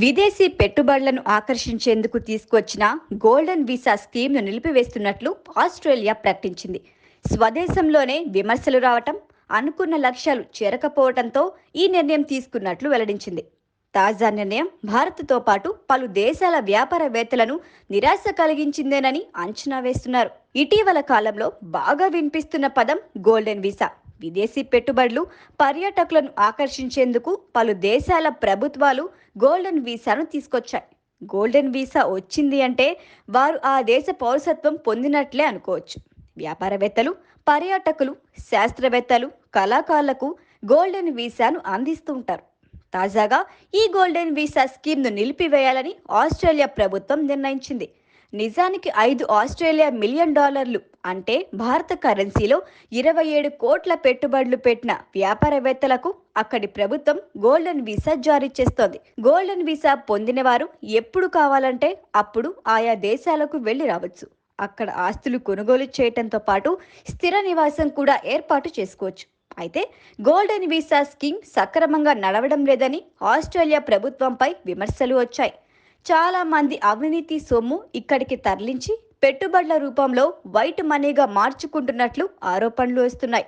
విదేశీ పెట్టుబడులను ఆకర్షించేందుకు తీసుకొచ్చిన గోల్డెన్ వీసా స్కీమ్ను నిలిపివేస్తున్నట్లు ఆస్ట్రేలియా ప్రకటించింది. స్వదేశంలోనే విమర్శలు రావటం, అనుకున్న లక్ష్యాలు చేరకపోవడంతో ఈ నిర్ణయం తీసుకున్నట్లు వెల్లడించింది. తాజా నిర్ణయం భారత్తో పాటు పలు దేశాల వ్యాపారవేత్తలను నిరాశ కలిగించిందేనని అంచనా వేస్తున్నారు. ఇటీవల కాలంలో బాగా వినిపిస్తున్న పదం గోల్డెన్ వీసా. విదేశీ పెట్టుబడులు, పర్యాటకులను ఆకర్షించేందుకు పలు దేశాల ప్రభుత్వాలు గోల్డెన్ వీసాను తీసుకొచ్చాయి. గోల్డెన్ వీసా వచ్చింది అంటే వారు ఆ దేశ పౌరసత్వం పొందినట్లే అనుకోవచ్చు. వ్యాపారవేత్తలు, పర్యాటకులు, శాస్త్రవేత్తలు, కళాకారులకు గోల్డెన్ వీసాను అందిస్తూ ఉంటారు. తాజాగా ఈ గోల్డెన్ వీసా స్కీమ్ను నిలిపివేయాలని ఆస్ట్రేలియా ప్రభుత్వం నిర్ణయించింది. నిజానికి 5 ఆస్ట్రేలియా మిలియన్ డాలర్లు అంటే భారత కరెన్సీలో 27 కోట్ల పెట్టుబడులు పెట్టిన వ్యాపారవేత్తలకు అక్కడి ప్రభుత్వం గోల్డెన్ వీసా జారీ చేస్తోంది. గోల్డెన్ వీసా పొందిన వారు ఎప్పుడు కావాలంటే అప్పుడు ఆయా దేశాలకు వెళ్లి రావచ్చు. అక్కడ ఆస్తులు కొనుగోలు చేయడంతో పాటు స్థిర నివాసం కూడా ఏర్పాటు చేసుకోవచ్చు. అయితే గోల్డెన్ వీసా స్కీమ్ సక్రమంగా నడవడం లేదని ఆస్ట్రేలియా ప్రభుత్వంపై విమర్శలు వచ్చాయి. చాలా మంది అవినీతి సొమ్ము ఇక్కడికి తరలించి పెట్టుబడుల రూపంలో వైట్ మనీగా మార్చుకుంటున్నట్లు ఆరోపణలు వస్తున్నాయి.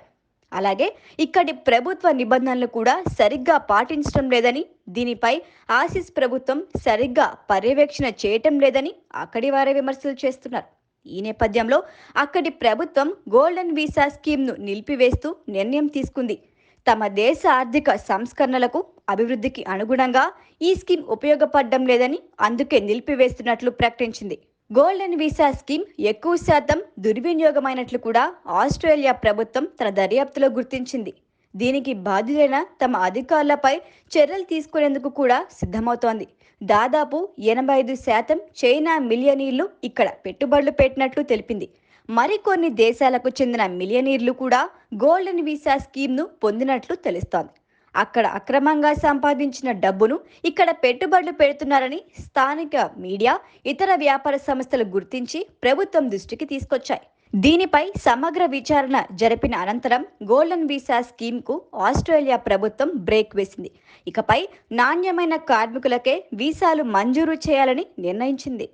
అలాగే ఇక్కడి ప్రభుత్వ నిబంధనలు కూడా సరిగ్గా పాటించడం లేదని, దీనిపై ఆసిస్ ప్రభుత్వం సరిగ్గా పర్యవేక్షణ చేయటం లేదని అక్కడి వారే విమర్శలు చేస్తున్నారు. ఈ నేపథ్యంలో అక్కడి ప్రభుత్వం గోల్డెన్ వీసా స్కీమ్ను నిలిపివేస్తూ నిర్ణయం తీసుకుంది. తమ దేశ ఆర్థిక సంస్కరణలకు, అభివృద్ధికి అనుగుణంగా ఈ స్కీమ్ ఉపయోగపడడం లేదని, అందుకే నిలిపివేస్తున్నట్లు ప్రకటించింది. గోల్డెన్ వీసా స్కీమ్ ఎక్కువ శాతం దుర్వినియోగమైనట్లు కూడా ఆస్ట్రేలియా ప్రభుత్వం తన దర్యాప్తులో గుర్తించింది. దీనికి బాధ్యులైన తమ అధికారులపై చర్యలు తీసుకునేందుకు కూడా సిద్ధమవుతోంది. దాదాపు 85% చైనా మిలియనీర్లు ఇక్కడ పెట్టుబడులు పెట్టినట్లు తెలిపింది. మరికొన్ని దేశాలకు చెందిన మిలియనీర్లు కూడా గోల్డెన్ వీసా స్కీమ్ను పొందినట్లు తెలుస్తోంది. అక్కడ అక్రమంగా సంపాదించిన డబ్బును ఇక్కడ పెట్టుబడులు పెడుతున్నారని స్థానిక మీడియా, ఇతర వ్యాపార సంస్థలు గుర్తించి ప్రభుత్వం దృష్టికి తీసుకొచ్చాయి. దీనిపై సమగ్ర విచారణ జరిపిన అనంతరం గోల్డెన్ వీసా స్కీమ్కు ఆస్ట్రేలియా ప్రభుత్వం బ్రేక్ వేసింది. ఇకపై నాణ్యమైన కార్మికులకే వీసాలు మంజూరు చేయాలని నిర్ణయించింది.